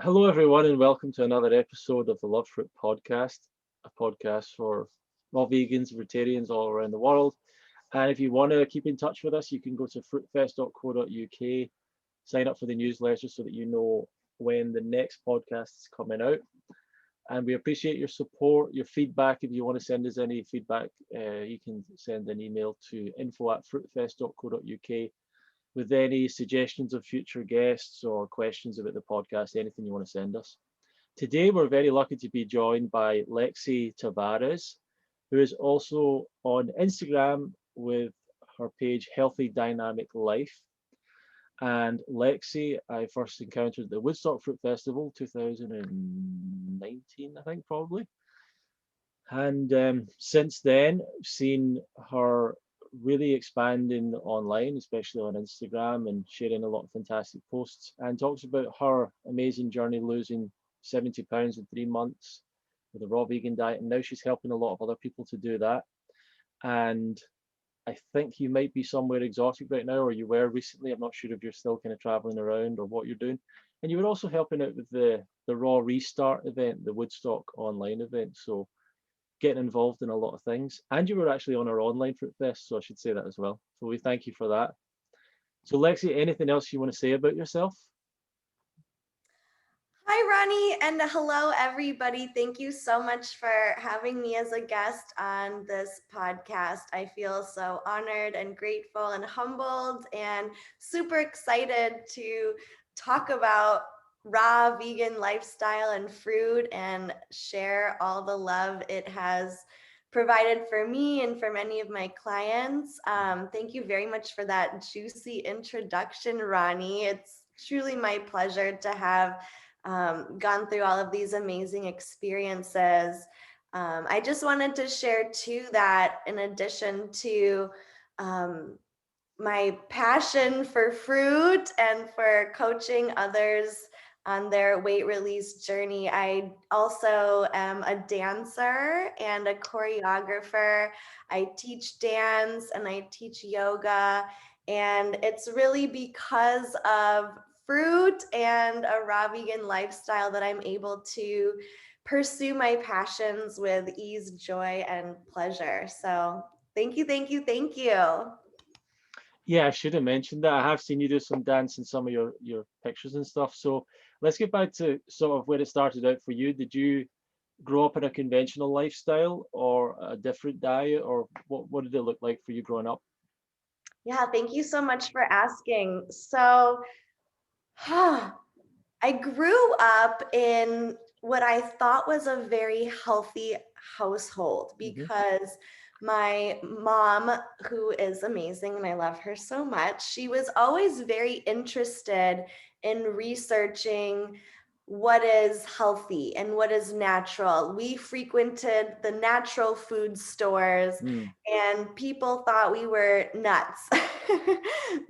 Hello, everyone, and welcome to another episode of the Love Fruit podcast, a podcast for raw vegans, fruitarians all around the world. And if you want to keep in touch with us, you can go to fruitfest.co.uk, sign up for the newsletter so that you know when the next podcast is coming out. And we appreciate your support, your feedback. If you want to send us any feedback, you can send an email to info@fruitfest.co.uk with any suggestions of future guests or questions about the podcast, anything you want to send us. Today, we're very lucky to be joined by Lexi Tavares, who is also on Instagram with her page Healthy Dynamic Life. And Lexi, I first encountered at the Woodstock Fruit Festival 2019, I think, probably. And since then, I've seen her really expanding online, especially on Instagram, and sharing a lot of fantastic posts, and talks about her amazing journey losing 70 pounds in 3 months with a raw vegan diet. And now she's helping a lot of other people to do that. And I think you might be somewhere exotic right now, or you were recently. I'm not sure if you're still kind of traveling around or what you're doing. And you were also helping out with the Raw Restart event, the Woodstock online event. So getting involved in a lot of things. And you were actually on our online Fruit Fest, so I should say that as well. So we thank you for that. So Lexi, anything else you want to say about yourself? Hi, Ronnie, and hello, everybody. Thank you so much for having me as a guest on this podcast. I feel so honored and grateful and humbled and super excited to talk about raw vegan lifestyle and fruit and share all the love it has provided for me and for many of my clients. Thank you very much for that juicy introduction, Ronnie. It's truly my pleasure to have gone through all of these amazing experiences. I just wanted to share too that in addition to um, my passion for fruit and for coaching others on their weight release journey, I also am a dancer and a choreographer. I teach dance and I teach yoga. And it's really because of fruit and a raw vegan lifestyle that I'm able to pursue my passions with ease, joy, and pleasure. So thank you, thank you, thank you. Yeah, I should have mentioned that. I have seen you do some dance in some of your pictures and stuff. So let's get back to sort of where it started out for you. Did you grow up in a conventional lifestyle or a different diet, or what did it look like for you growing up? Yeah, thank you so much for asking. So, I grew up in what I thought was a very healthy household Hmm. because my mom, who is amazing and I love her so much, she was always very interested in researching what is healthy and what is natural. We frequented the natural food stores Mm. and people thought we were nuts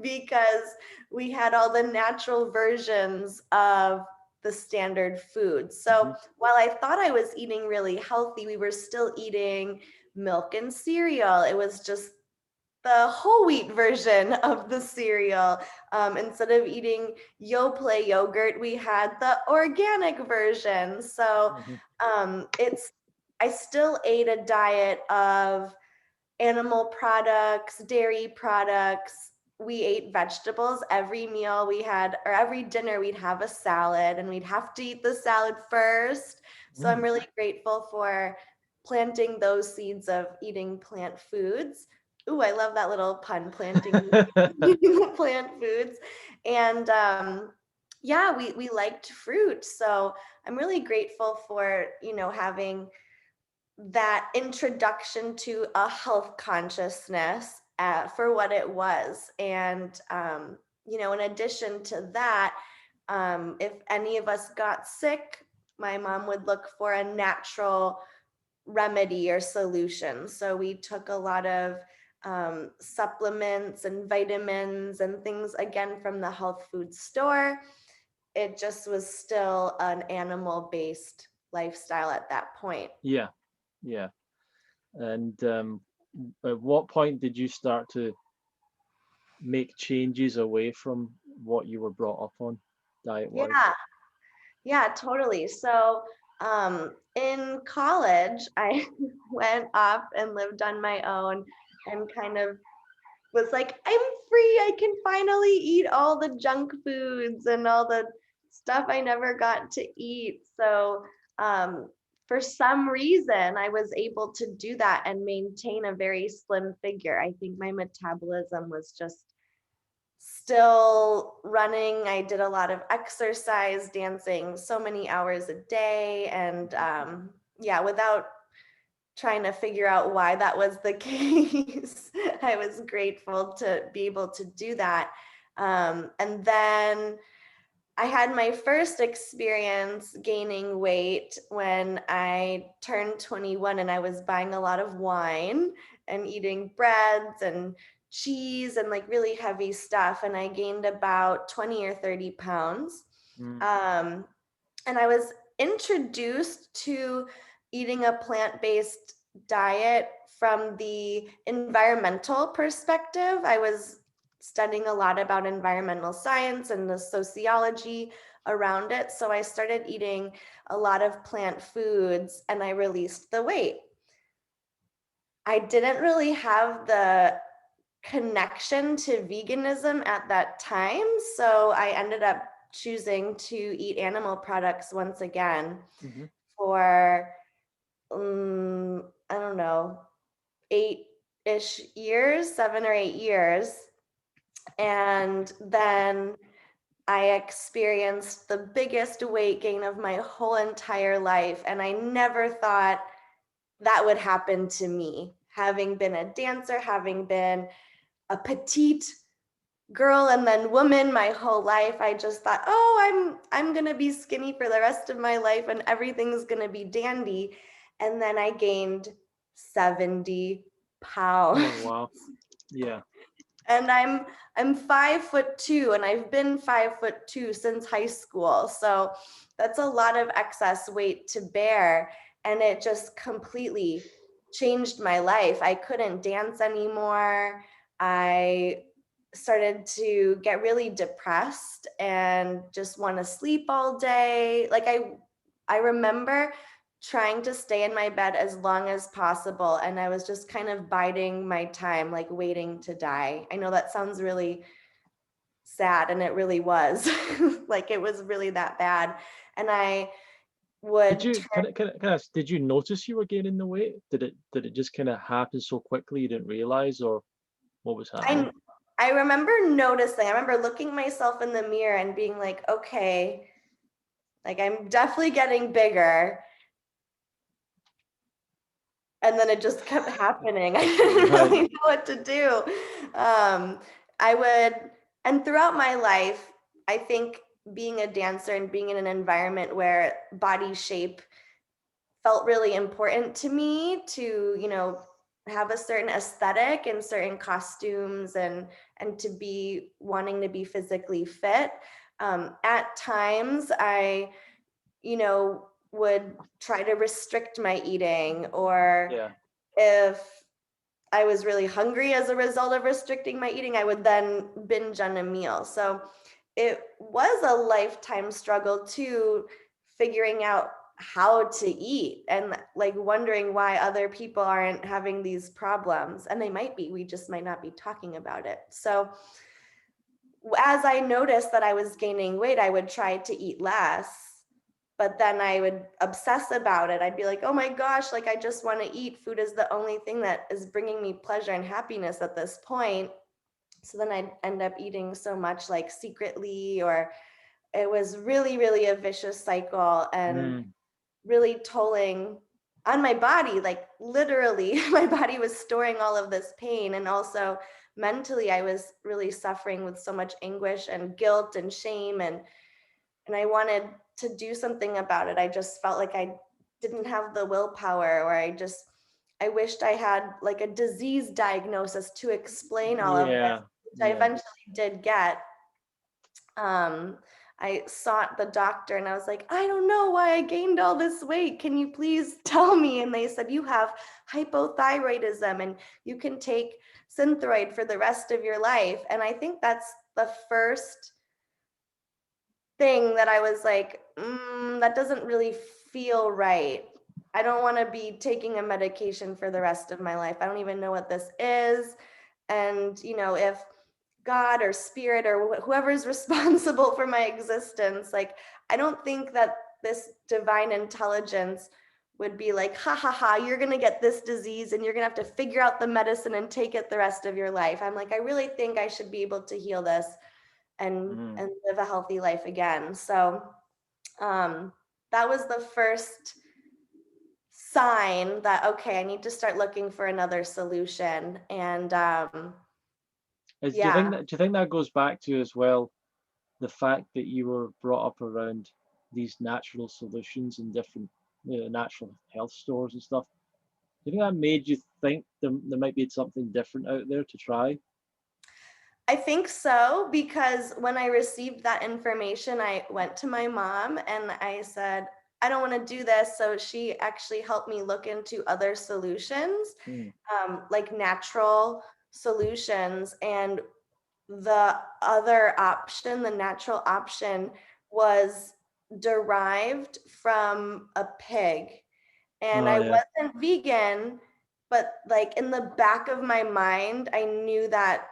because we had all the natural versions of the standard food. So Hmm. while I thought I was eating really healthy, we were still eating milk and cereal. It was just the whole wheat version of the cereal. Instead of eating Yoplait yogurt, we had the organic version. So Hmm. it's I still ate a diet of animal products, dairy products. We ate vegetables every meal we had, or every dinner we'd have a salad and we'd have to eat the salad first. So I'm Mm. really grateful for planting those seeds of eating plant foods. Ooh, I love that little pun, planting plant foods. And yeah, we liked fruit. So I'm really grateful for, having that introduction to a health consciousness for what it was. And, in addition to that, if any of us got sick, my mom would look for a natural remedy or solution. So we took a lot of supplements and vitamins and things again from the health food store. It just was still an animal based lifestyle at that point. Yeah, yeah. And at what point did you start to make changes away from what you were brought up on diet wise? Yeah. Yeah, totally. So, in college, I went off and lived on my own and kind of was like, I'm free. I can finally eat all the junk foods and all the stuff I never got to eat. So, for some reason, I was able to do that and maintain a very slim figure. I think my metabolism was just still running. I did a lot of exercise, dancing so many hours a day. And yeah, without trying to figure out why that was the case, I was grateful to be able to do that. And then I had my first experience gaining weight when I turned 21 and I was buying a lot of wine and eating breads and cheese and like really heavy stuff. And I gained about 20 or 30 pounds. Mm. Um, and I was introduced to eating a plant-based diet from the environmental perspective. I was studying a lot about environmental science and the sociology around it. So I started eating a lot of plant foods and I released the weight. I didn't really have the connection to veganism at that time. So I ended up choosing to eat animal products once again Mm-hmm. for, I don't know, 8-ish years, 7 or 8 years. And then I experienced the biggest weight gain of my whole entire life. And I never thought that would happen to me. Having been a dancer, having been a petite girl and then woman my whole life, I just thought, oh, I'm gonna be skinny for the rest of my life and everything's gonna be dandy. And then I gained 70 pounds. Oh, wow. Yeah. And I'm 5'2" and I've been 5'2" since high school. So that's a lot of excess weight to bear. And it just completely changed my life. I couldn't dance anymore. I started to get really depressed and just want to sleep all day. Like I remember trying to stay in my bed as long as possible. And I was just kind of biding my time, like waiting to die. I know that sounds really sad, and it really was. Like it was really that bad. And I Did would you turn, did you notice you were gaining the weight? Did it just kind of happen so quickly you didn't realize, or what was happening? I, I remember noticing, I remember looking myself in the mirror and being like, okay, like I'm definitely getting bigger. And then it just kept happening. I didn't Right. really know what to do. Um, I would, and throughout my life, I think being a dancer and being in an environment where body shape felt really important to me to, have a certain aesthetic and certain costumes and to be wanting to be physically fit. At times, I would try to restrict my eating, or Yeah. if I was really hungry as a result of restricting my eating, I would then binge on a meal. So it was a lifetime struggle too, figuring out how to eat and like wondering why other people aren't having these problems. And they might be, we just might not be talking about it. So as I noticed that I was gaining weight, I would try to eat less, but then I would obsess about it. I'd be like, oh my gosh, like I just want to eat. Food is the only thing that is bringing me pleasure and happiness at this point. So then I'd end up eating so much like secretly, or it was really, really a vicious cycle and Mm. really tolling on my body. Like literally, my body was storing all of this pain. And also mentally, I was really suffering with so much anguish and guilt and shame. And I wanted to do something about it. I just felt like I didn't have the willpower, or I wished I had like a disease diagnosis to explain all of this, Yeah. which I Yeah. eventually did get. Um, I sought the doctor and I was like, I don't know why I gained all this weight. Can you please tell me? And they said, you have hypothyroidism and you can take Synthroid for the rest of your life. And I think that's the first thing that I was like, that doesn't really feel right. I don't want to be taking a medication for the rest of my life. I don't even know what this is. And, if God or spirit or whoever's responsible for my existence, like, I don't think that this divine intelligence would be like, ha ha ha, you're going to get this disease and you're going to have to figure out the medicine and take it the rest of your life. I'm like, I really think I should be able to heal this and live a healthy life again. So that was the first sign that, okay, I need to start looking for another solution. And yeah. Do you think that goes back to as well the fact that you were brought up around these natural solutions in different natural health stores and stuff? Do you think that made you think there might be something different out there to try? I think so, because when I received that information, I went to my mom and I said, I don't want to do this. So she actually helped me look into other solutions, like natural solutions. And the other option, the natural option, was derived from a pig. And Oh I yeah, wasn't vegan, but like in the back of my mind, I knew that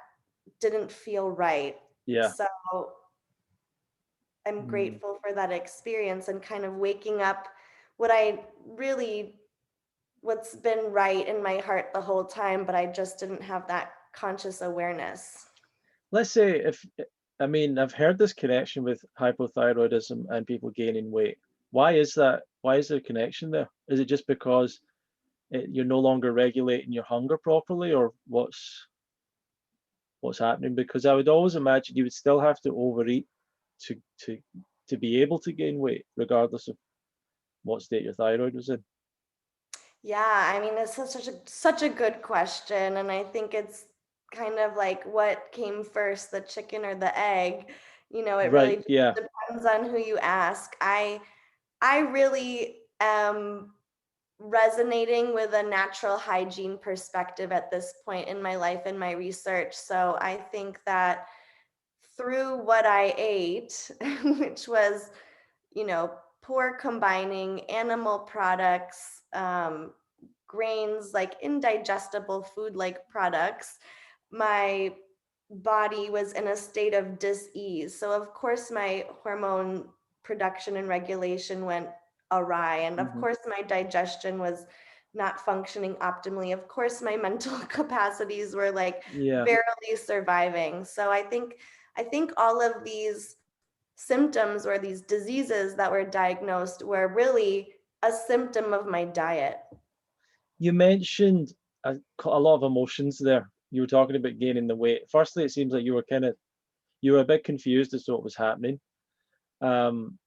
didn't feel right. yeah. So I'm Mm. grateful for that experience and kind of waking up what I really, what's been right in my heart the whole time, but I just didn't have that conscious awareness. Let's say if I mean I've heard this connection with hypothyroidism and people gaining weight. Why is that? Why is there a connection there? Is it just because you're no longer regulating your hunger properly, or what's happening? Because I would always imagine you would still have to overeat to to to be able to gain weight, regardless of what state your thyroid was in. Yeah, I mean, it's such a good question, and I think it's kind of like what came first, the chicken or the egg? It really Right, just yeah. depends on who you ask. I really am resonating with a natural hygiene perspective at this point in my life and my research. So I think that through what I ate, which was, poor combining animal products, grains, like indigestible food like products, my body was in a state of dis-ease. So of course my hormone production and regulation went awry. And of Hmm. course my digestion was not functioning optimally. Of course my mental capacities were like Yeah. barely surviving. So I think all of these symptoms or these diseases that were diagnosed were really a symptom of my diet. You mentioned a lot of emotions there. You were talking about gaining the weight. Firstly, it seems like you were a bit confused as to what was happening. Um,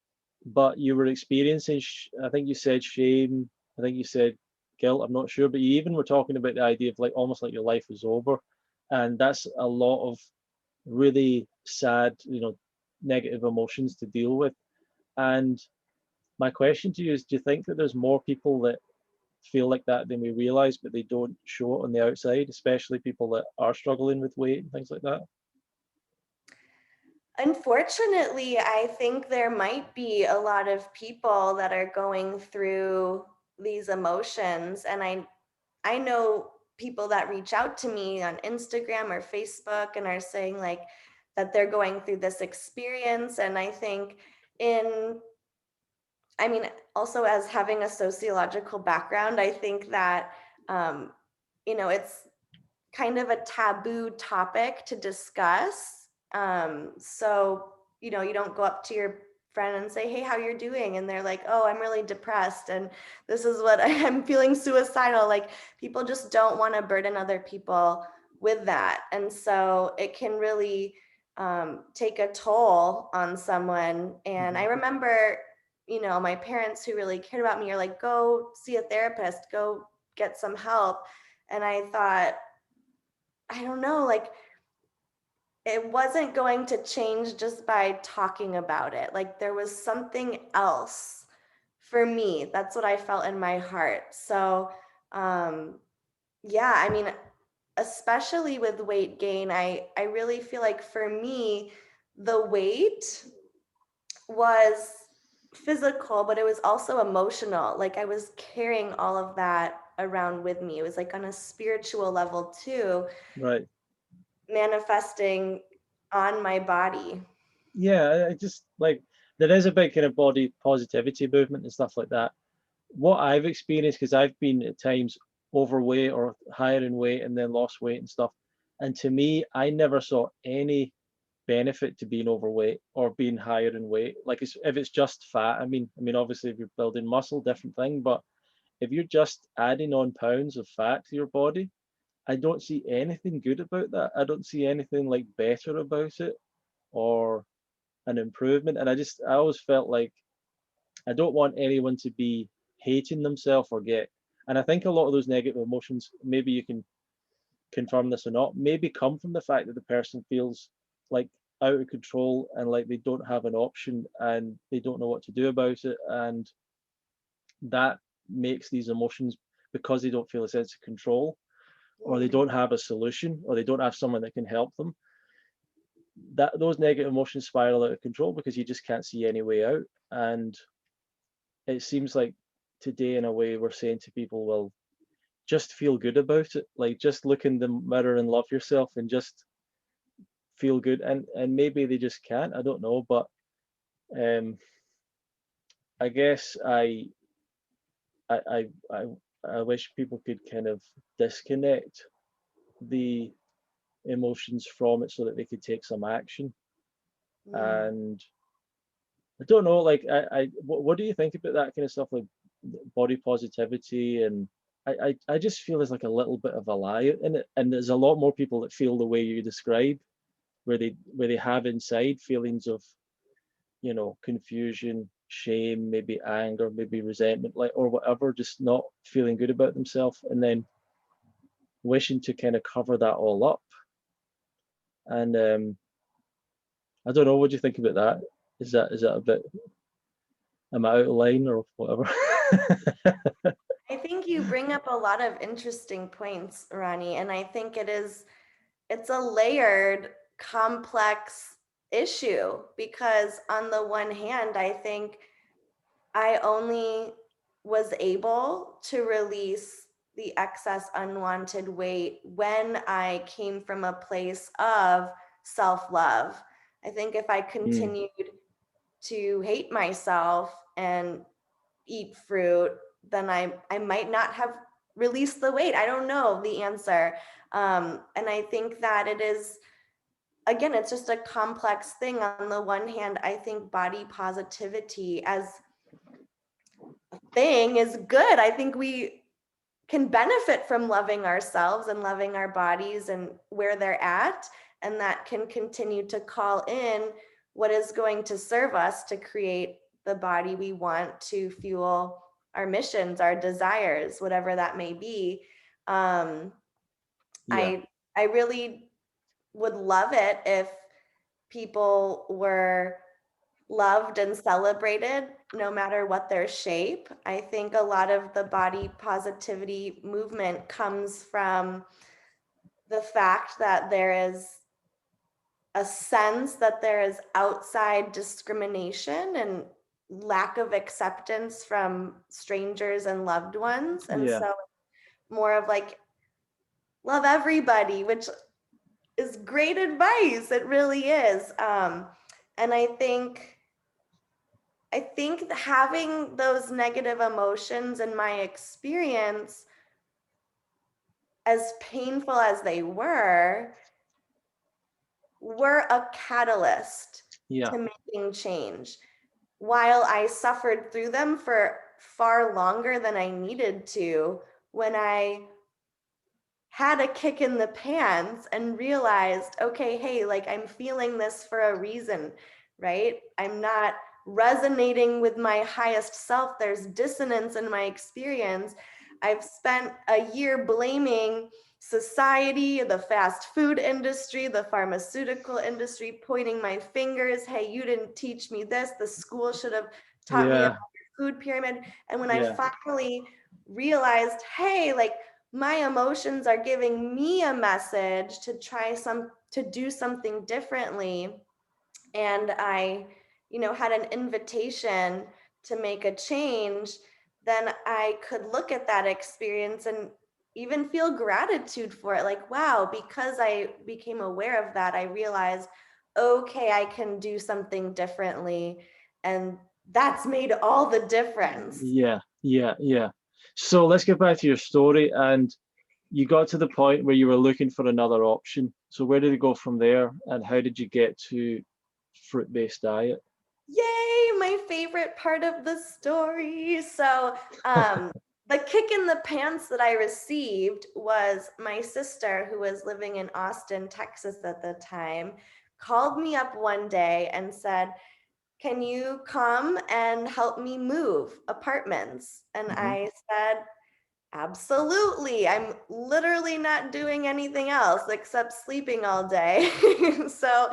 but you were experiencing, I think you said shame, I think you said guilt, I'm not sure, but you even were talking about the idea of like almost like your life was over. And that's a lot of really sad, negative emotions to deal with. And my question to you is, do you think that there's more people that feel like that than we realize, but they don't show it on the outside, especially people that are struggling with weight and things like that? Unfortunately, I think there might be a lot of people that are going through these emotions. And I know people that reach out to me on Instagram or Facebook and are saying like that they're going through this experience. And I think in I mean, also as having a sociological background, I think that um, it's kind of a taboo topic to discuss. So, you don't go up to your friend and say, hey, how you're doing? And they're like, oh, I'm really depressed. And this is what I'm feeling suicidal. Like people just don't want to burden other people with that. And so it can really take a toll on someone. And I Hmm. remember, my parents who really cared about me are like, go see a therapist, go get some help. And I thought, I don't know, like it wasn't going to change just by talking about it. Like there was something else for me. That's what I felt in my heart. So, yeah, I mean, especially with weight gain, I really feel like for me, the weight was physical, but it was also emotional. Like I was carrying all of that around with me. It was like on a spiritual level too, Right. manifesting on my body. Yeah, I just like there is a big kind of body positivity movement and stuff like that. What I've experienced, because I've been at times overweight or higher in weight and then lost weight and stuff, and to me, I never saw any benefit to being overweight or being higher in weight. Like if it's just fat, I mean, obviously if you're building muscle, different thing, but if you're just adding on pounds of fat to your body, I don't see anything good about that. I don't see anything like better about it or an improvement. And I always felt like I don't want anyone to be hating themselves or get, and I think a lot of those negative emotions, maybe you can confirm this or not, maybe come from the fact that the person feels like out of control and like they don't have an option and they don't know what to do about it. And that makes these emotions, because they don't feel a sense of control or they Mm. don't have a solution or they don't have someone that can help them, that those negative emotions spiral out of control because you just can't see any way out. And it seems like today, in a way, we're saying to people, well, just feel good about it. Like, just look in the mirror and love yourself and just feel good. And maybe they just can't. I don't know, but um, I guess I I I I wish people could kind of disconnect the emotions from it so that they could take some action. Mm. And I don't know, like what do you think about that kind of stuff, like body positivity? And I just feel there's like a little bit of a lie in it, and there's a lot more people that feel the way you describe, where they have inside feelings of, confusion, shame, maybe anger, maybe resentment, like, or whatever, just not feeling good about themselves, and then wishing to kind of cover that all up. And I don't know, what do you think about that? Is that a bit, am I out of line or whatever? I think you bring up a lot of interesting points, Ronnie, and I think it's a layered, complex issue because on the one hand, I think I only was able to release the excess unwanted weight when I came from a place of self-love. I think if I Mm, continued to hate myself and eat fruit, then I might not have released the weight. I don't know the answer. And I think that it is, again, it's just a complex thing. On the one hand, I think body positivity as a thing is good. I think we can benefit from loving ourselves and loving our bodies and where they're at. And that can continue to call in what is going to serve us to create the body we want to fuel our missions, our desires, whatever that may be. Um, yeah, I I really would love it if people were loved and celebrated no matter what their shape. I think a lot of the body positivity movement comes from the fact that there is a sense that there is outside discrimination and lack of acceptance from strangers and loved ones. And yeah, so more of like, love everybody, which is great advice. It really is. And I think having those negative emotions in my experience, as painful as they were a catalyst yeah, to making change. While I suffered through them for far longer than I needed to, when I had a kick in the pants and realized, okay, hey, like I'm feeling this for a reason, right? I'm not resonating with my highest self. There's dissonance in my experience. I've spent a year blaming society, the fast food industry, the pharmaceutical industry, pointing my fingers. Hey, you didn't teach me this. The school should have taught me about yeah, your food pyramid. And when I yeah, finally realized, hey, like my emotions are giving me a message to to do something differently, and I had an invitation to make a change, then I could look at that experience and even feel gratitude for it. Like, wow, because I became aware of that, I realized, okay, I can do something differently. And that's made all the difference. Yeah. So let's get back to your story. And you got to the point where you were looking for another option. So where did it go from there, and how did you get to fruit-based diet? Yay, my favorite part of the story. So, the kick in the pants that I received was my sister, who was living in Austin, Texas at the time, called me up one day and said, "Can you come and help me move apartments?" And Hmm. I said, "Absolutely. I'm literally not doing anything else except sleeping all day." So,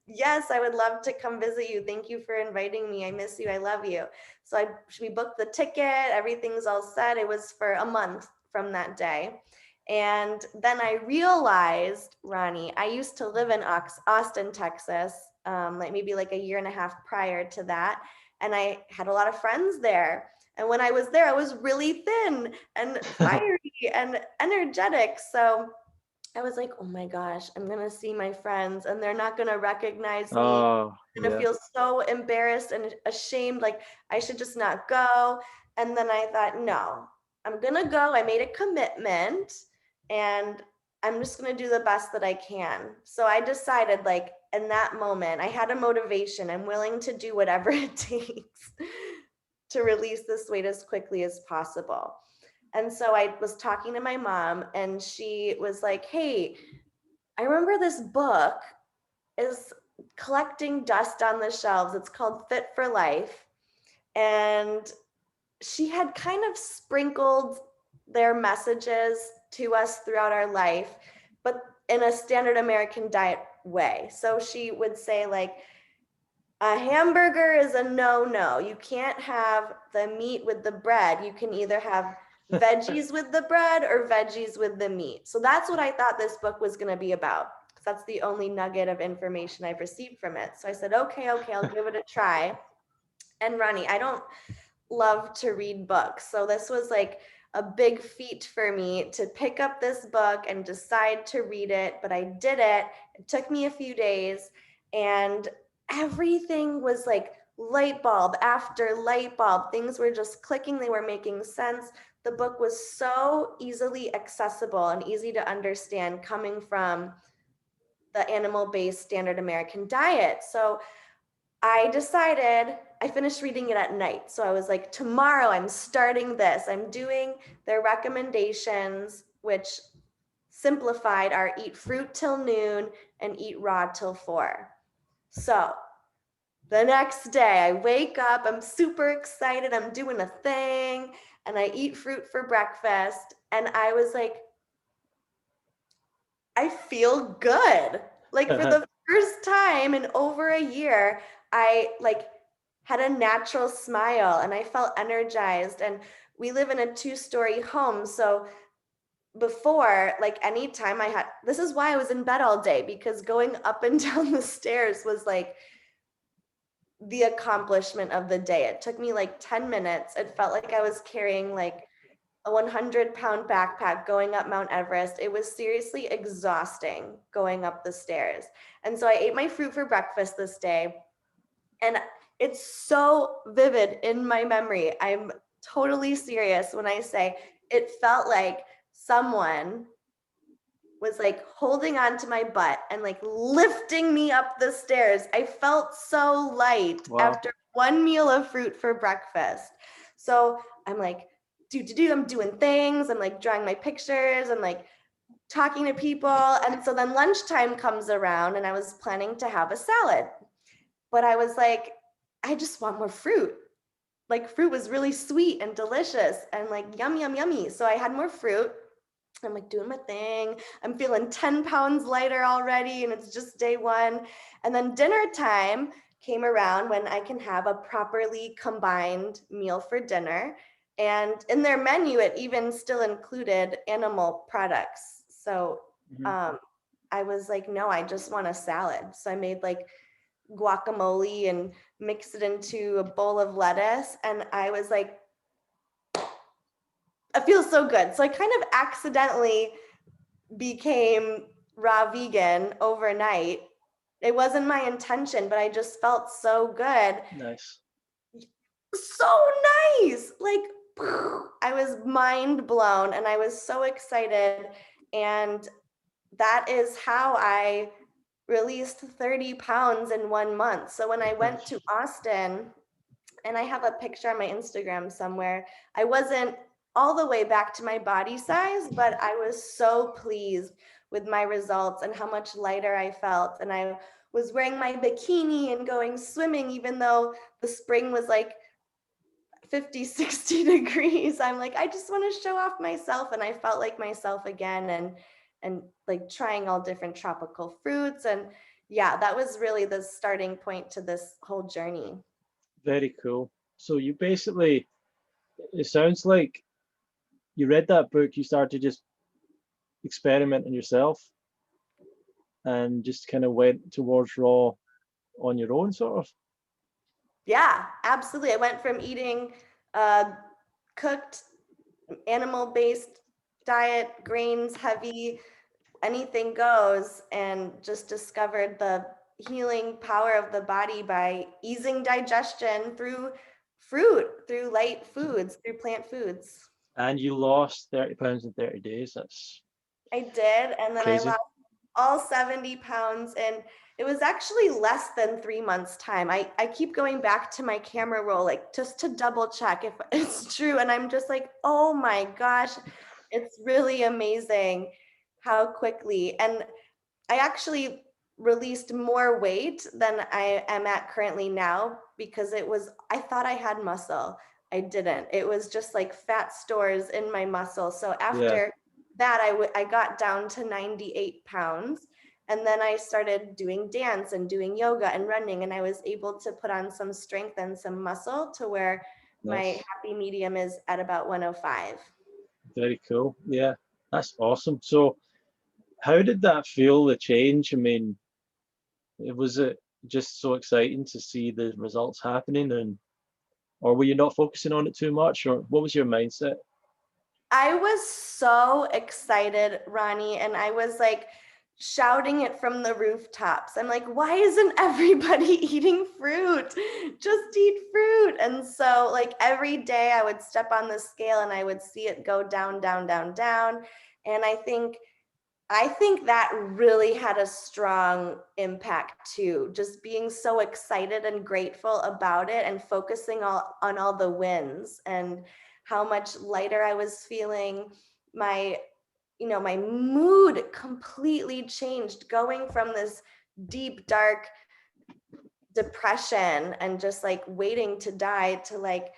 yes, I would love to come visit you. Thank you for inviting me. I miss you. I love you. So we booked the ticket. Everything's all set. It was for a month from that day. And then I realized, Ronnie, I used to live in Austin, Texas, like maybe like a year and a half prior to that. And I had a lot of friends there. And when I was there, I was really thin and fiery and energetic. So I was like, oh my gosh, I'm going to see my friends and they're not going to recognize me. Oh, I'm going to yeah. feel so embarrassed and ashamed. Like I should just not go. And then I thought, no, I'm going to go. I made a commitment and I'm just going to do the best that I can. So I decided, like, in that moment, I had a motivation. I'm willing to do whatever it takes to release this weight as quickly as possible. And so I was talking to my mom and she was like, "Hey, I remember this book is collecting dust on the shelves. It's called Fit for Life." And she had kind of sprinkled their messages to us throughout our life, but in a standard American diet way. So she would say, like, a hamburger is a no-no. You can't have the meat with the bread. You can either have veggies with the bread or veggies with the meat. So that's what I thought this book was going to be about, because that's the only nugget of information I've received from it. So I said, okay, I'll give it a try. And Ronnie, I don't love to read books. So this was like a big feat for me to pick up this book and decide to read it, but I did it. It took me a few days and everything was like light bulb after light bulb. Things were just clicking, they were making sense. The book was so easily accessible and easy to understand, coming from the animal-based standard American diet. So I finished reading it at night. So I was like, tomorrow I'm starting this. I'm doing their recommendations, which simplified our eat fruit till noon and eat raw till 4. So the next day I wake up, I'm super excited, I'm doing a thing, and I eat fruit for breakfast. And I was like, I feel good. Like for the first time in over a year, I like had a natural smile and I felt energized. And we live in a 2-story home. So before, like anytime I had, this is why I was in bed all day, because going up and down the stairs was like the accomplishment of the day. It took me like 10 minutes. It felt like I was carrying like a 100-pound backpack going up Mount Everest. It was seriously exhausting going up the stairs. And so I ate my fruit for breakfast this day. And it's so vivid in my memory. I'm totally serious when I say it felt like someone was like holding on to my butt and like lifting me up the stairs. I felt so light Wow. after one meal of fruit for breakfast. So I'm like, I'm doing things. I'm like drawing my pictures and like talking to people. And so then lunchtime comes around and I was planning to have a salad, but I was like, I just want more fruit. Like fruit was really sweet and delicious and like yummy. So I had more fruit. I'm like doing my thing. I'm feeling 10 pounds lighter already, and it's just day one. And then dinner time came around when I can have a properly combined meal for dinner. And in their menu, it even still included animal products. So Mhm. I was like, no, I just want a salad. So I made like guacamole and mix it into a bowl of lettuce. And I was like, it feels so good. So I kind of accidentally became raw vegan overnight. It wasn't my intention, but I just felt so good. Nice. So nice. Like, I was mind blown and I was so excited. And that is how I released 30 pounds in 1 month. So when I went to Austin, and I have a picture on my Instagram somewhere, I wasn't all the way back to my body size, but I was so pleased with my results and how much lighter I felt. And I was wearing my bikini and going swimming, even though the spring was like 50, 60 degrees. I'm like, I just want to show off myself. And I felt like myself again, and like trying all different tropical fruits. And yeah, that was really the starting point to this whole journey. Very cool. So you basically, it sounds like you read that book, you started just experimenting yourself and just kind of went towards raw on your own, sort of. Yeah, absolutely. I went from eating cooked animal-based diet, grains heavy, anything goes, and just discovered the healing power of the body by easing digestion through fruit, through light foods, through plant foods. And you lost 30 pounds in 30 days. That's I did, and then I crazy. lost all 70 pounds, and it was actually less than 3 months time. I keep going back to my camera roll, like just to double check if it's true. And I'm just like, oh my gosh, it's really amazing how quickly. And I actually released more weight than I am at currently now, because I thought I had muscle. I didn't. It was just like fat stores in my muscle. So Yeah, after that, I got down to 98 pounds. And then I started doing dance and doing yoga and running. And I was able to put on some strength and some muscle to where my nice. happy medium is at about 105. Very cool. Yeah, that's awesome. So how did that feel, the change? I mean, was it just so exciting to see the results happening, and or were you not focusing on it too much, or what was your mindset? I was so excited, Ronnie, and I was like shouting it from the rooftops. I'm like, why isn't everybody eating fruit? Just eat fruit. And so, like, every day I would step on the scale and I would see it go down, down, down, down. And I think that really had a strong impact too, just being so excited and grateful about it and focusing on all the wins and how much lighter I was feeling. My mood completely changed, going from this deep, dark depression and just like waiting to die to like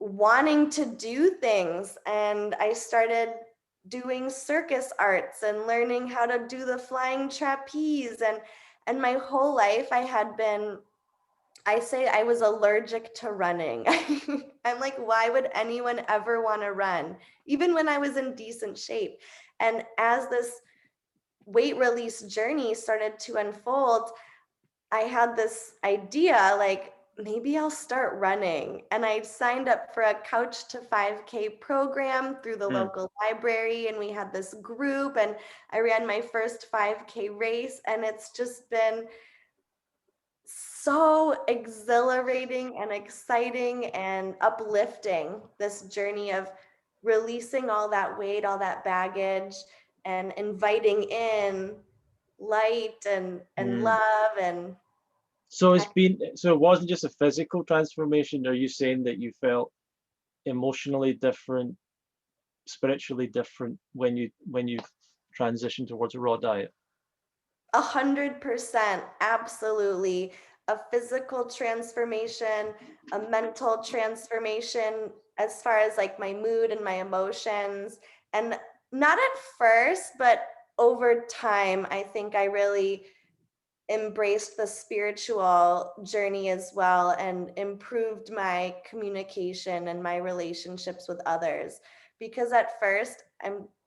wanting to do things. And I started doing circus arts and learning how to do the flying trapeze. And my whole life I say I was allergic to running. I'm like, why would anyone ever want to run, even when I was in decent shape? And as this weight release journey started to unfold, I had this idea, like, maybe I'll start running. And I signed up for a Couch to 5K program through the Hmm. local library. And we had this group, and I ran my first 5K race. And it's just been so exhilarating and exciting and uplifting, this journey of releasing all that weight, all that baggage, and inviting in light and Hmm. love and So so it wasn't just a physical transformation. Are you saying that you felt emotionally different, spiritually different when you transitioned towards a raw diet? 100%, absolutely. A physical transformation, a mental transformation, as far as like my mood and my emotions. And not at first, but over time, I think I really embraced the spiritual journey as well and improved my communication and my relationships with others. Because at first,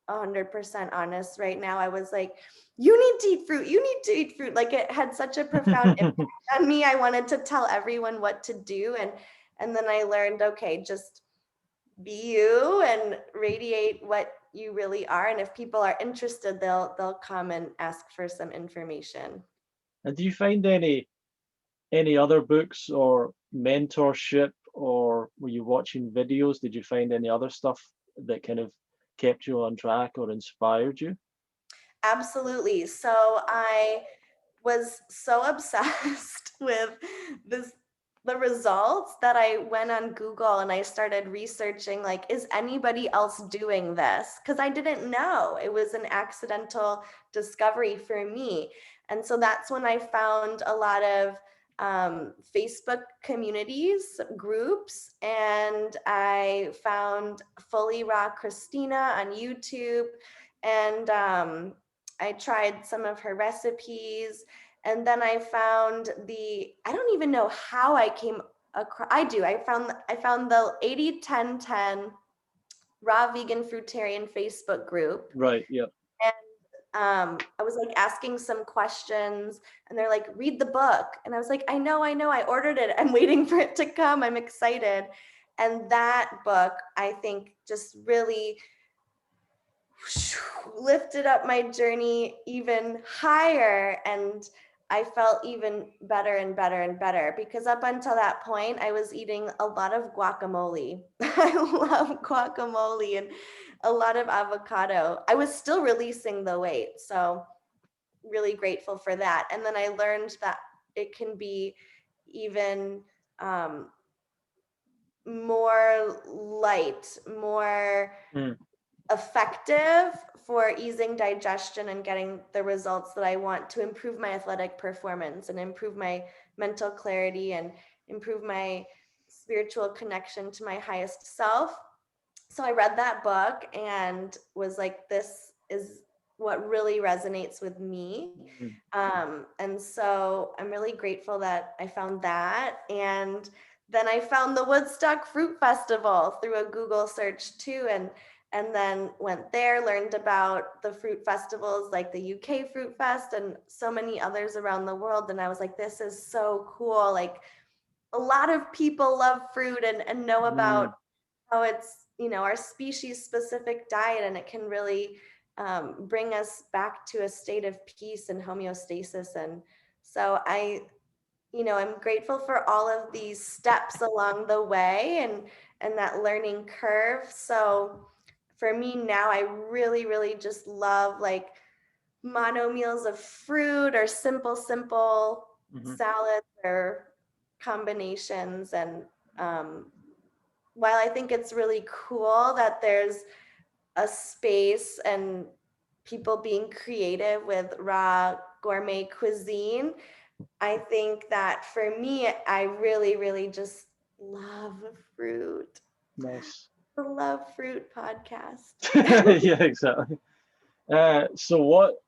100% honest right now. I was like, you need to eat fruit. You need to eat fruit. Like it had such a profound impact on me. I wanted to tell everyone what to do. And then I learned, okay, just be you and radiate what you really are. And if people are interested, they'll come and ask for some information. And do you find any other books or mentorship, or were you watching videos? Did you find any other stuff that kind of kept you on track or inspired you? Absolutely. So I was so obsessed with this the results that I went on Google and I started researching, like, is anybody else doing this? Because I didn't know. It was an accidental discovery for me. And so that's when I found a lot of Facebook communities, groups, and I found Fully Raw Christina on YouTube. And I tried some of her recipes. And then I found I don't even know how I came across, I found the 80-10-10 raw vegan fruitarian Facebook group. Right, yeah. And I was like asking some questions and they're like, read the book. And I was like, I know, I ordered it. I'm waiting for it to come. I'm excited. And that book, I think, just really lifted up my journey even higher, and I felt even better and better and better, because up until that point I was eating a lot of guacamole. I love guacamole and a lot of avocado. I was still releasing the weight, so really grateful for that. And then I learned that it can be even um, more light, more Mm, effective for easing digestion and getting the results that I want to improve my athletic performance and improve my mental clarity and improve my spiritual connection to my highest self. So I read that book and was like, this is what really resonates with me. mm, And so I'm really grateful that I found that. And then I found the Woodstock Fruit Festival through a Google search too. And then went there, learned about the fruit festivals like the UK Fruit Fest and so many others around the world. And I was like, this is so cool. Like, a lot of people love fruit and know about mm. how it's, our species specific diet, and it can really bring us back to a state of peace and homeostasis. And so I'm grateful for all of these steps along the way and that learning curve. So for me now, I really, really just love like mono meals of fruit or simple Mhm. salads or combinations. And um, while I think it's really cool that there's a space and people being creative with raw gourmet cuisine, I think that for me, I really, really just love fruit. Nice. The Love Fruit podcast. Yeah, exactly. So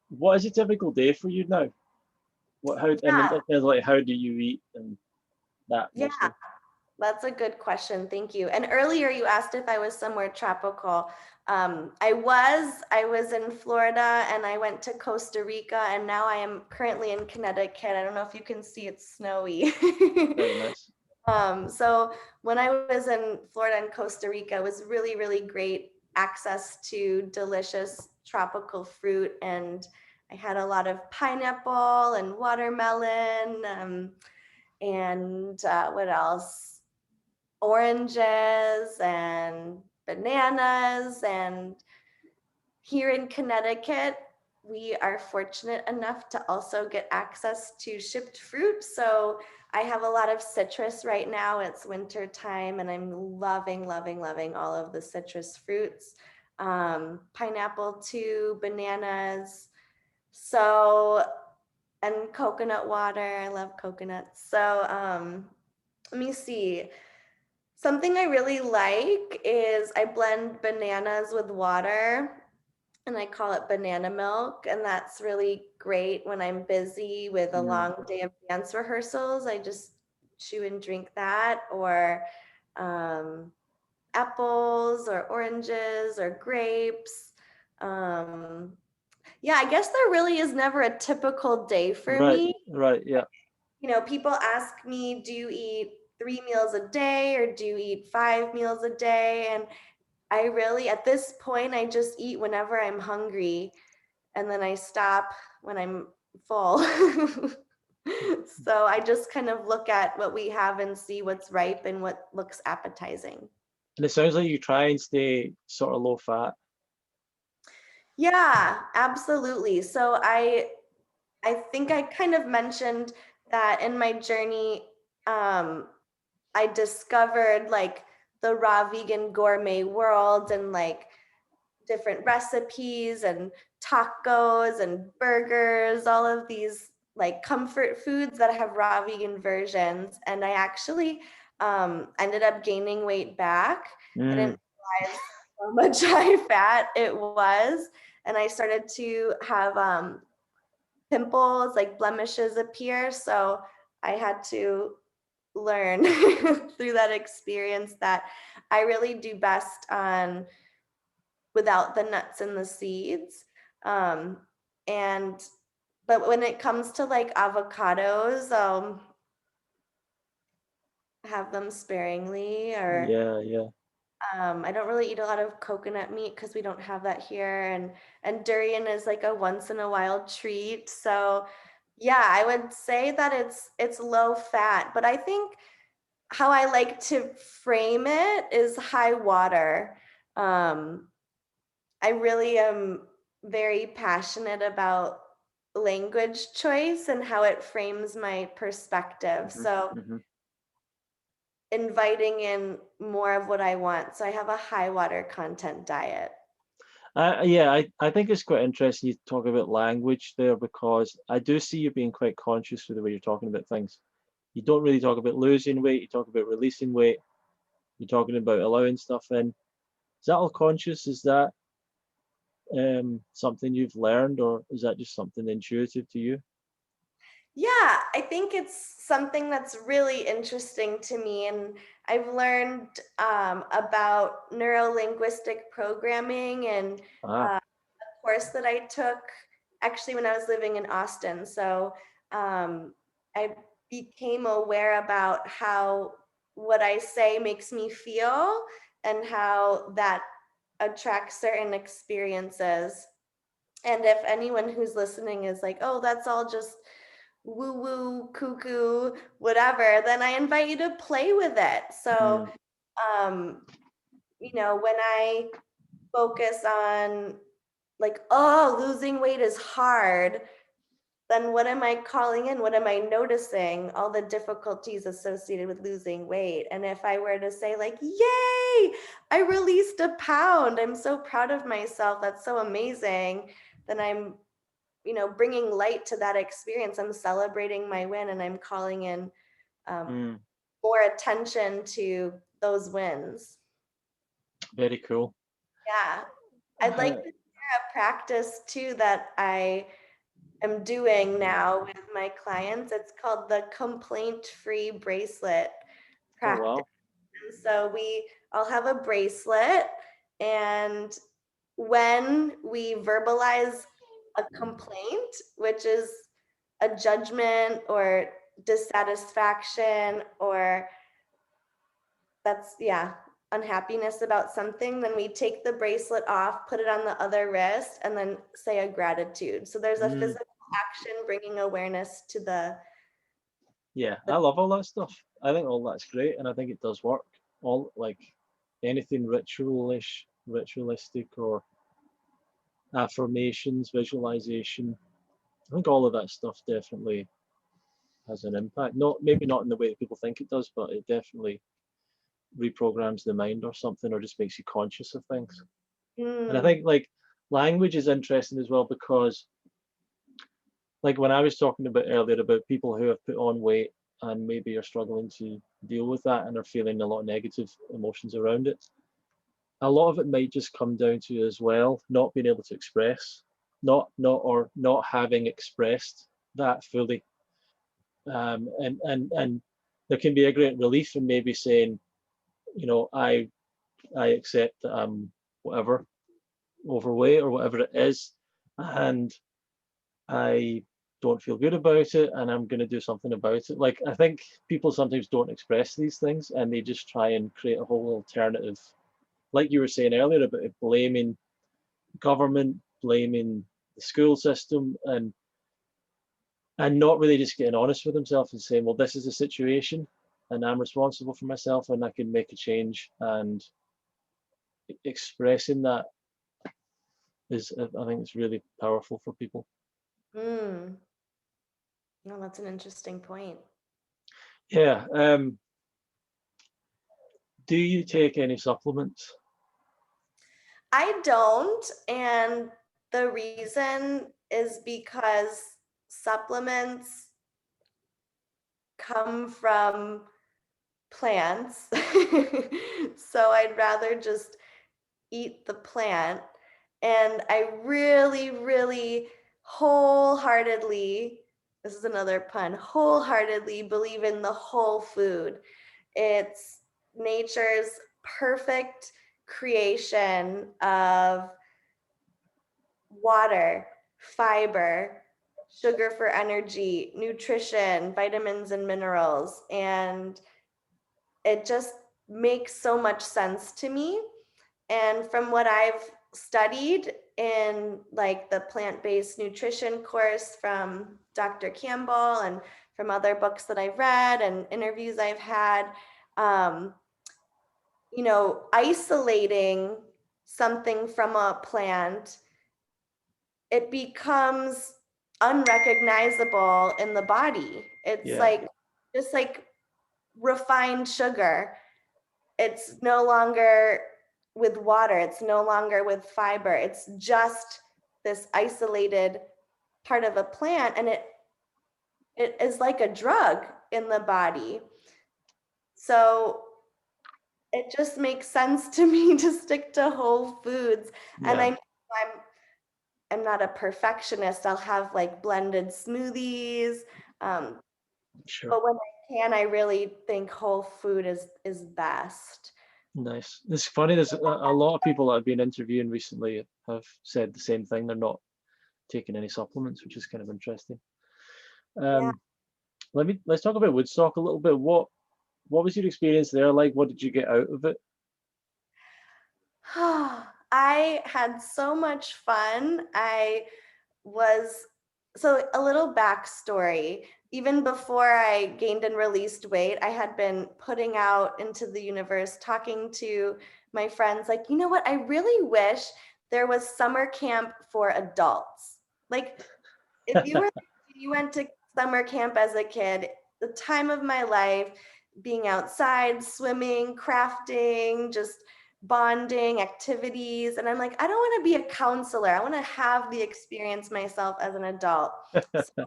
what is a typical day for you now? What how I mean, Yeah, like how do you eat and that yeah. mostly? That's a good question. Thank you. And earlier you asked if I was somewhere tropical. I was in Florida and I went to Costa Rica, and now I am currently in Connecticut. I don't know if you can see, it's snowy. Very nice. So when I was in Florida and Costa Rica, it was really, really great access to delicious tropical fruit. And I had a lot of pineapple and watermelon, and what else? Oranges and bananas. And here in Connecticut, we are fortunate enough to also get access to shipped fruit. So I have a lot of citrus right now. It's winter time and I'm loving, loving, loving all of the citrus fruits. Pineapple too, bananas. So, and coconut water. I love coconuts. So let me see. Something I really like is I blend bananas with water and I call it banana milk. And that's really great when I'm busy with a Mm, long day of dance rehearsals. I just chew and drink that, or um, apples or oranges or grapes. Um, yeah, I guess there really is never a typical day for Right, me. right, yeah. You know, people ask me, do you eat 3 meals a day or do you eat 5 meals a day? And I really, at this point, I just eat whenever I'm hungry and then I stop when I'm full. So I just kind of look at what we have and see what's ripe and what looks appetizing. And it sounds like you try and stay sort of low fat. Yeah, absolutely. So I think I kind of mentioned that in my journey, I discovered like the raw vegan gourmet world and like different recipes and tacos and burgers, all of these like comfort foods that have raw vegan versions. And I actually ended up gaining weight back. I didn't Mm, realize how much high fat it was. And I started to have pimples, like blemishes appear. So I had to learn through that experience that I really do best on without the nuts and the seeds. Um, and but when it comes to like avocados, have them sparingly, or yeah, yeah. I don't really eat a lot of coconut meat because we don't have that here, and durian is like a once in a while treat. So yeah, I would say that it's low fat, but I think how I like to frame it is high water. Um, I really am very passionate about language choice and how it frames my perspective. Hmm, So hmm. inviting in more of what I want. So I have a high water content diet. Yeah, I think it's quite interesting you talk about language there because I do see you being quite conscious with the way you're talking about things. You don't really talk about losing weight, you talk about releasing weight, you're talking about allowing stuff in. Is that all conscious? Is that something you've learned, or is that just something intuitive to you? Yeah, I think it's something that's really interesting to me. And I've learned about neuro-linguistic programming and Ah, course that I took actually when I was living in Austin. So I became aware about how what I say makes me feel and how that attracts certain experiences. And if anyone who's listening is like, oh, that's all just woo woo, cuckoo, whatever, then I invite you to play with it. So, mm, um, when I focus on like, oh, losing weight is hard, then what am I calling in? What am I noticing? All the difficulties associated with losing weight. And if I were to say, like, yay, I released a pound, I'm so proud of myself, that's so amazing, then I'm, bringing light to that experience. I'm celebrating my win and I'm calling in um, mm, more attention to those wins. very cool. Yeah. I'd like Uh, to share a practice too that I am doing now with my clients. It's called the complaint-free bracelet oh practice. wow. And so we all have a bracelet, and when we verbalize a complaint, which is a judgment or dissatisfaction or that's yeah unhappiness about something, then we take the bracelet off, put it on the other wrist, and then say a gratitude. So there's a Mm, physical action bringing awareness to yeah, the I love all that stuff. I think all that's great, and I think it does work. All like anything ritualistic, or affirmations, visualization. I think all of that stuff definitely has an impact. Not maybe not in the way that people think it does, but it definitely reprograms the mind or something, or just makes you conscious of things. And I mm, think like language is interesting as well because like when I was talking about earlier about people who have put on weight and maybe are struggling to deal with that and are feeling a lot of negative emotions around it, a lot of it might just come down to as well not being able to express, not having expressed that fully. And there can be a great relief in maybe saying, I accept that I'm whatever, overweight or whatever it is, and I don't feel good about it, and I'm going to do something about it. Like, I think people sometimes don't express these things, and they just try and create a whole alternative, like you were saying earlier, about blaming government, blaming the school system, and not really just getting honest with themselves and saying, well, this is the situation, and I'm responsible for myself, and I can make a change. And expressing that is, I think, it's really powerful for people. Mm. No, that's an interesting point. Yeah. Do you take any supplements? I don't, and the reason is because supplements come from plants. So I'd rather just eat the plant. And I really, really wholeheartedly, this is another pun, wholeheartedly believe in the whole food. It's nature's perfect creation of water, fiber, sugar for energy, nutrition, vitamins and minerals. And it just makes so much sense to me. And from what I've studied in like the plant-based nutrition course from Dr. Campbell and from other books that I've read and interviews I've had, um, isolating something from a plant, it becomes unrecognizable in the body. It's Yeah, like just like refined sugar. It's no longer with water, it's no longer with fiber. It's just this isolated part of a plant, and it is like a drug in the body. So it just makes sense to me to stick to whole foods. And yeah, I'm not a perfectionist. I'll have like blended smoothies. Um, sure. but when I can, I really think whole food is best. Nice. It's funny, there's a lot of people that I've been interviewing recently have said the same thing. They're not taking any supplements, which is kind of interesting. Yeah. Um, let's talk about Woodstock a little bit. What was your experience there like? What did you get out of it? I had so much fun. I was so a little backstory. Even before I gained and released weight, I had been putting out into the universe, talking to my friends, like, you know what? I really wish there was summer camp for adults. Like, if you went to summer camp as a kid, the time of my life, being outside, swimming, crafting, just bonding, activities. And I'm like, I don't want to be a counselor. I want to have the experience myself as an adult. So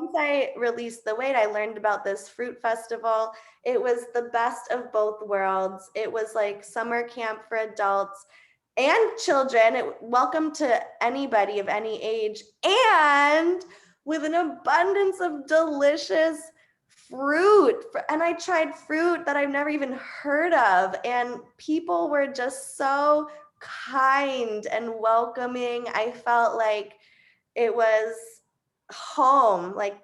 once I released the weight, I learned about this fruit festival. It was the best of both worlds. It was like summer camp for adults and children. Welcome to anybody of any age, and with an abundance of delicious fruit. And I tried fruit that I've never even heard of, and people were just so kind and welcoming. I felt like it was home, like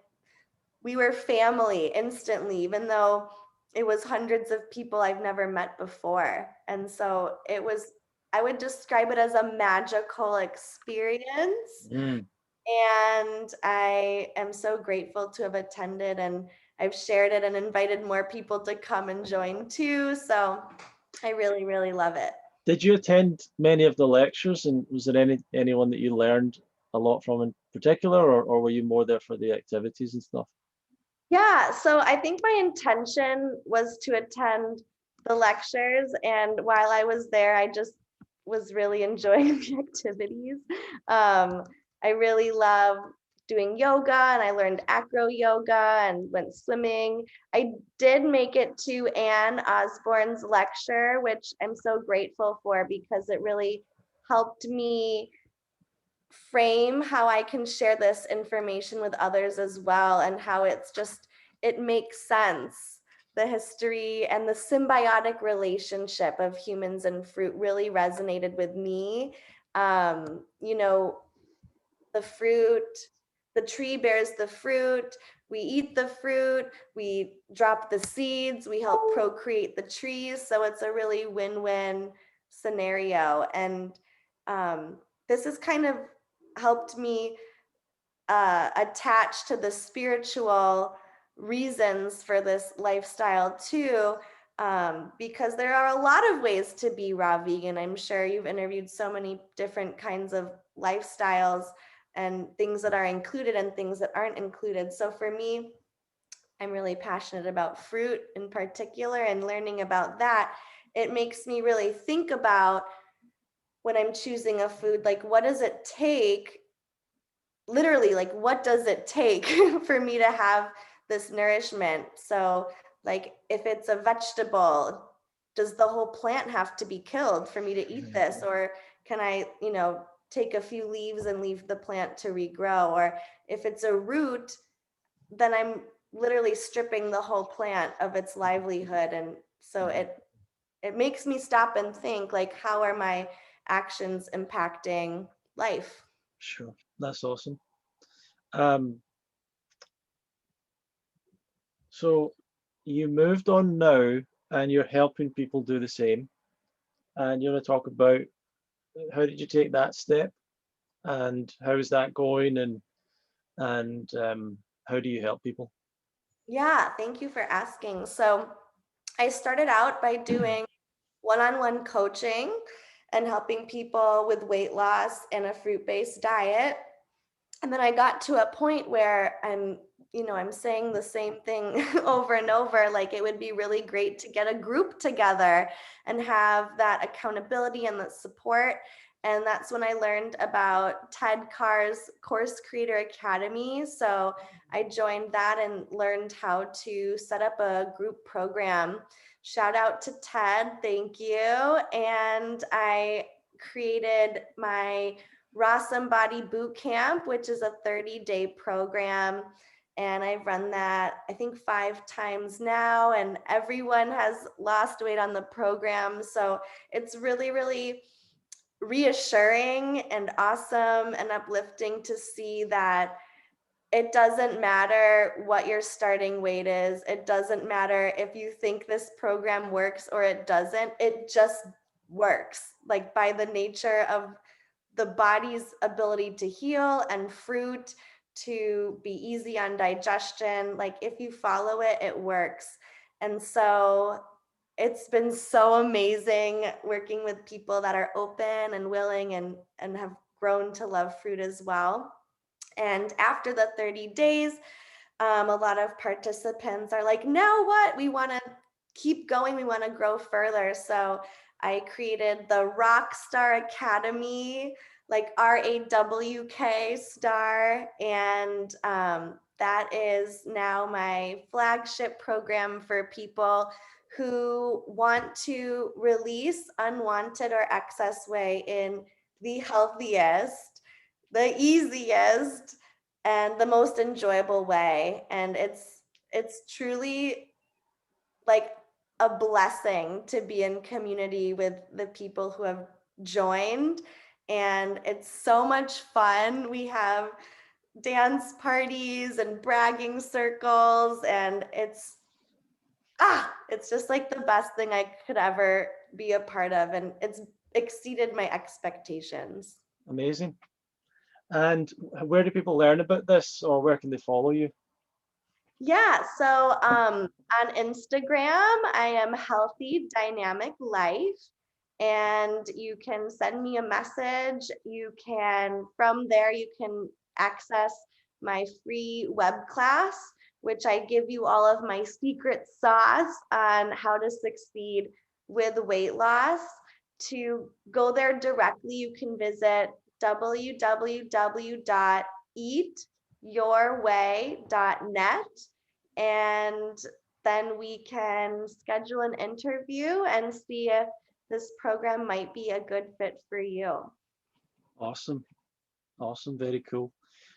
we were family instantly, even though it was hundreds of people I've never met before. And so I would describe it as a magical experience. Mm, And I am so grateful to have attended, and I've shared it and invited more people to come and join too. So I really, really love it. did you attend many of the lectures, and was there anyone that you learned a lot from in particular, or were you more there for the activities and stuff? Yeah, so I think my intention was to attend the lectures, and while I was there, I just was really enjoying the activities. Um, I really love doing yoga, and I learned acro yoga and went swimming. I did make it to Anne Osborne's lecture, which I'm so grateful for because it really helped me frame how I can share this information with others as well, and how it makes sense. The history and the symbiotic relationship of humans and fruit really resonated with me. You know, the fruit, the tree bears the fruit, we eat the fruit, we drop the seeds, we help procreate the trees. So it's a really win-win scenario. And this has kind of helped me attach to the spiritual reasons for this lifestyle too, because there are a lot of ways to be raw vegan. I'm sure you've interviewed so many different kinds of lifestyles and things that are included and things that aren't included. So for me, I'm really passionate about fruit in particular, and learning about that, it makes me really think about when I'm choosing a food, like what does it take, literally, like what does it take for me to have this nourishment? So like if it's a vegetable, does the whole plant have to be killed for me to eat this, or can I, take a few leaves and leave the plant to regrow? Or if it's a root, then I'm literally stripping the whole plant of its livelihood. And so it makes me stop and think, like, how are my actions impacting life? Sure, that's awesome. Um, so you moved on now, and you're helping people do the same. And you're going to talk about how did you take that step, and how's that going, and how do you help people? Yeah, thank you for asking. So I started out by doing one-on-one coaching and helping people with weight loss and a fruit-based diet. And then I got to a point where I'm saying the same thing over and over. Like, it would be really great to get a group together and have that accountability and that support. And that's when I learned about Ted Carr's Course Creator Academy. So I joined that and learned how to set up a group program. Shout out to Ted, thank you. And I created my Rawesome Body Boot Camp, which is a 30-day program. And I've run that, I think, 5 times now, and everyone has lost weight on the program. So it's really, really reassuring and awesome and uplifting to see that it doesn't matter what your starting weight is. It doesn't matter if you think this program works or it doesn't. It just works, like, by the nature of the body's ability to heal and fruit to be easy on digestion. Like, if you follow it, it works. And so it's been so amazing working with people that are open and willing and have grown to love fruit as well. And after the 30 days, a lot of participants are like, now what? We want to keep going. We want to grow further. So I created the Rockstar Academy, like RAWK star. And that is now my flagship program for people who want to release unwanted or excess weight in the healthiest, the easiest, and the most enjoyable way. And it's truly like a blessing to be in community with the people who have joined. And it's so much fun. We have dance parties and bragging circles, and it's just like the best thing I could ever be a part of, and it's exceeded my expectations. Amazing. And where do people learn about this, or where can they follow you? Yeah, so on Instagram, I am Healthy Dynamic Life, and you can send me a message. From there, you can access my free web class, which I give you all of my secret sauce on how to succeed with weight loss. To go there directly, you can visit www.eatyourway.net, and then we can schedule an interview and see if this program might be a good fit for you. Awesome. Awesome. Very cool.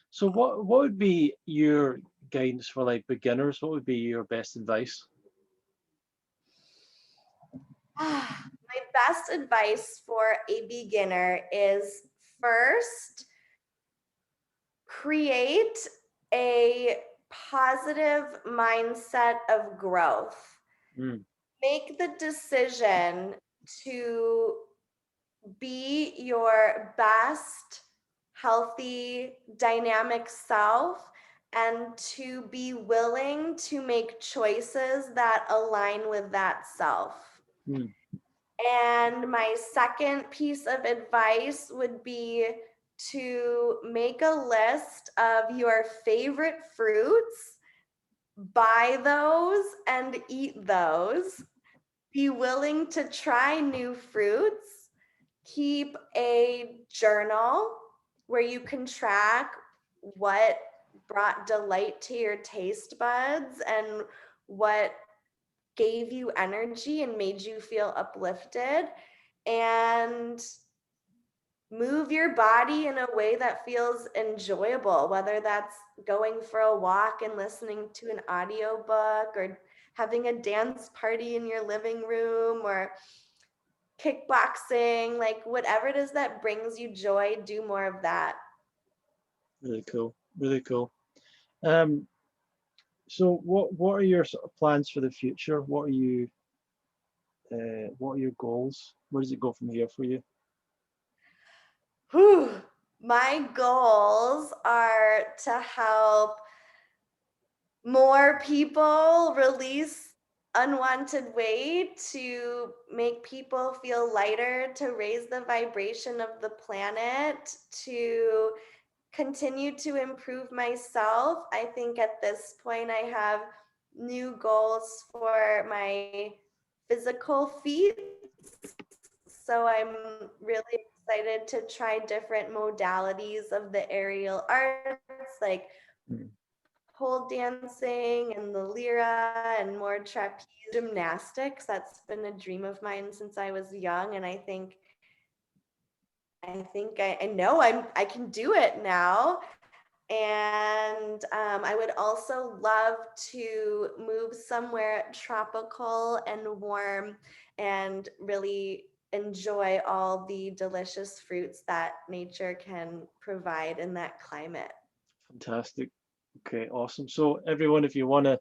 So what would be your guidance for like beginners? What would be your best advice? My best advice for a beginner is first, create a positive mindset of growth. Mm. Make the decision to be your best, healthy, dynamic self and to be willing to make choices that align with that self. Mm. And my second piece of advice would be to make a list of your favorite fruits, buy those and eat those. Be willing to try new fruits. Keep a journal where you can track what brought delight to your taste buds and what gave you energy and made you feel uplifted. And move your body in a way that feels enjoyable, whether that's going for a walk and listening to an audiobook or having a dance party in your living room or kickboxing, like whatever it is that brings you joy, do more of that. Really cool. Really cool. Um, so what are your sort of plans for the future? What are your goals? Where does it go from here for you? Whew. My goals are to help more people release unwanted weight, to make people feel lighter, to raise the vibration of the planet, to continue to improve myself. I think at this point I have new goals for my physical feats. So I'm really excited to try different modalities of the aerial arts, like Mm. pole dancing and the lyra and more trapeze gymnastics. That's been a dream of mine since I was young, and I know I can do it now. And I would also love to move somewhere tropical and warm and really enjoy all the delicious fruits that nature can provide in that climate. Fantastic. Okay, awesome. So everyone, if you want to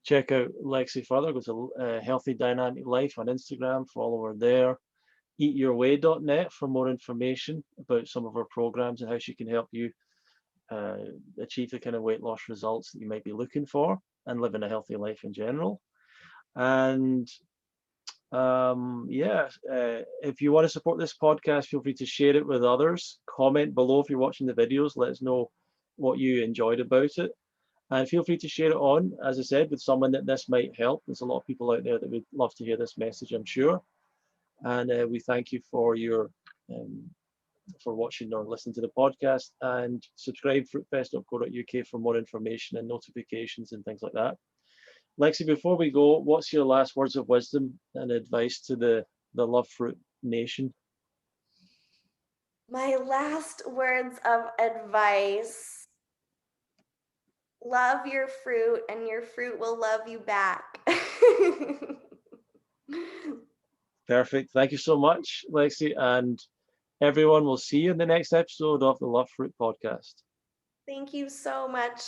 check out Lexi further, go to Healthy Dynamic Life on Instagram, follow her there. Eatyourway.net for more information about some of her programs and how she can help you uh, achieve the kind of weight loss results that you might be looking for and living a healthy life in general. And yeah, if you want to support this podcast, feel free to share it with others. Comment below if you're watching the videos. Let us know what you enjoyed about it. And feel free to share it on, as I said, with someone that this might help. There's a lot of people out there that would love to hear this message, I'm sure. And we thank you for your for watching or listening to the podcast, and subscribe fruitfest.co.uk for more information and notifications and things like that. Lexi, before we go, what's your last words of wisdom and advice to the Love Fruit Nation? My last words of advice: love your fruit, and your fruit will love you back. Perfect. Thank you so much, Lexi, and everyone will see you in the next episode of the Love Fruit podcast. Thank you so much.